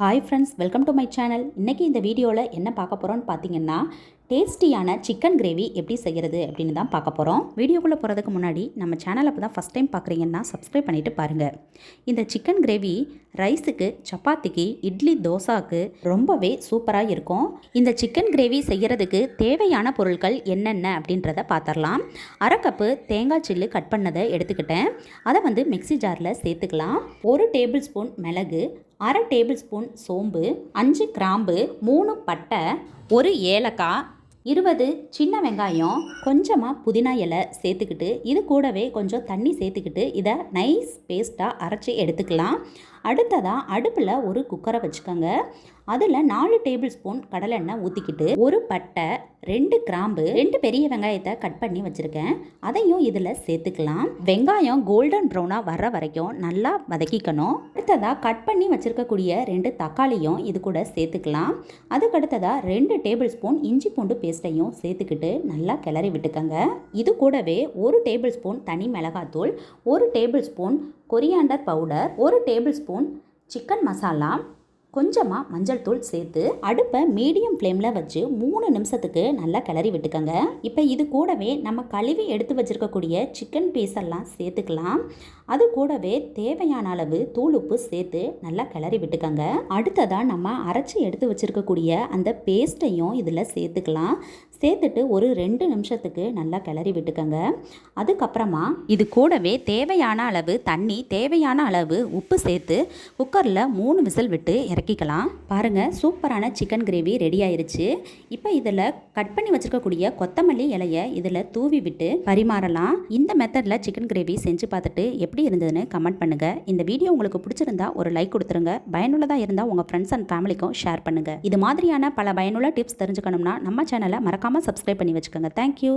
Hi friends, welcome to my channel. இன்றைக்கி இந்த வீடியோவில் என்ன பார்க்க போகிறோன்னு பார்த்தீங்கன்னா, டேஸ்டியான சிக்கன் கிரேவி எப்படி செய்கிறது அப்படின்னு தான் பார்க்க போகிறோம். வீடியோக்குள்ளே போகிறதுக்கு முன்னாடி நம்ம சேனலை இப்போ தான் ஃபஸ்ட் டைம் பார்க்குறீங்கன்னா சப்ஸ்கிரைப் பண்ணிவிட்டு பாருங்கள். இந்த சிக்கன் கிரேவி ரைஸுக்கு, சப்பாத்திக்கு, இட்லி, தோசாவுக்கு ரொம்பவே சூப்பராக இருக்கும். இந்த சிக்கன் கிரேவி செய்கிறதுக்கு தேவையான பொருட்கள் என்னென்ன அப்படின்றத பார்த்துடலாம். அரை கப்பு தேங்காய் சில்லு கட் பண்ணதை எடுத்துக்கிட்டேன். அதை மிக்ஸி ஜாரில் சேர்த்துக்கலாம். 1 டேபிள் ஸ்பூன் மிளகு, அரை டேபிள் ஸ்பூன் சோம்பு, 5 கிராம்பு, 3 பட்டை, 1 ஏலக்காய், 20 சின்ன வெங்காயம், கொஞ்சமாக புதினா இலை சேர்த்துக்கிட்டு இது கூடவே கொஞ்சம் தண்ணி சேர்த்துக்கிட்டு இதை நைஸ் பேஸ்ட்டாக அரைச்சி எடுத்துக்கலாம். அடுத்ததாக அடுப்பில் ஒரு குக்கரை வச்சுக்கோங்க. அதில் 4 டேபிள் ஸ்பூன் கடலெண்ணெய் ஊற்றிக்கிட்டு 1 பட்டை, 2 கிராம்பு, 2 பெரிய வெங்காயத்தை கட் பண்ணி வச்சுருக்கேன், அதையும் இதில் சேர்த்துக்கலாம். வெங்காயம் கோல்டன் ப்ரௌனாக வர்ற வரைக்கும் நல்லா வதக்கிக்கணும். அடுத்ததாக கட் பண்ணி வச்சுருக்கக்கூடிய 2 தக்காளியும் இது கூட சேர்த்துக்கலாம். அதுக்கடுத்ததாக 2 டேபிள் ஸ்பூன் இஞ்சி பூண்டு பேஸ்ட்டையும் சேர்த்துக்கிட்டு நல்லா கிளறி விட்டுக்கோங்க. இது கூடவே 1 டேபிள் ஸ்பூன் தனி மிளகாத்தூள், 1 table spoon coriander powder, 1 table spoon chicken masala, கொஞ்சமாக மஞ்சள் தூள் சேர்த்து அடுப்பை மீடியம் ஃப்ளேமில் வச்சு 3 நிமிஷத்துக்கு நல்லா கிளறி விட்டுக்கோங்க. இப்போ இது கூடவே நம்ம கழுவி எடுத்து வச்சுருக்கக்கூடிய சிக்கன் பீஸ் எல்லாம் சேர்த்துக்கலாம். அது கூடவே தேவையான அளவு தூள் உப்பு சேர்த்து நல்லா கிளறி விட்டுக்கோங்க. அடுத்ததாக நம்ம அரைச்சி எடுத்து வச்சுருக்கக்கூடிய அந்த பேஸ்ட்டையும் இதில் சேர்த்துக்கலாம். சேர்த்துட்டு ஒரு 2 நிமிஷத்துக்கு நல்லா கிளறி விட்டுக்கோங்க. அதுக்கப்புறமா இது கூடவே தேவையான அளவு தண்ணி, தேவையான அளவு உப்பு சேர்த்து குக்கரில் 3 விசில் விட்டு இறக்கிக்கலாம். பாருங்கள், சூப்பரான சிக்கன் கிரேவி ரெடி ஆயிருச்சு. இப்போ இதில் கட் பண்ணி வச்சுருக்கக்கூடிய கொத்தமல்லி இலையை இதில் தூவி விட்டு பரிமாறலாம். இந்த மெத்தடில் சிக்கன் கிரேவி செஞ்சு பார்த்துட்டு எப்படி இருந்ததுன்னு கமெண்ட் பண்ணுங்கள். இந்த வீடியோ உங்களுக்கு பிடிச்சிருந்தா ஒரு லைக் கொடுத்துருங்க. பயனுள்ளதாக இருந்தால் உங்கள் ஃப்ரெண்ட்ஸ் அண்ட் ஃபேமிலிக்கும் ஷேர் பண்ணுங்கள். இது மாதிரியான பல பயனுள்ள டிப்ஸ் தெரிஞ்சுக்கணும்னா நம்ம சேனலை மறக்காமல் சப்ஸ்கிரைப் பண்ணி வச்சுக்கோங்க. தேங்க்யூ.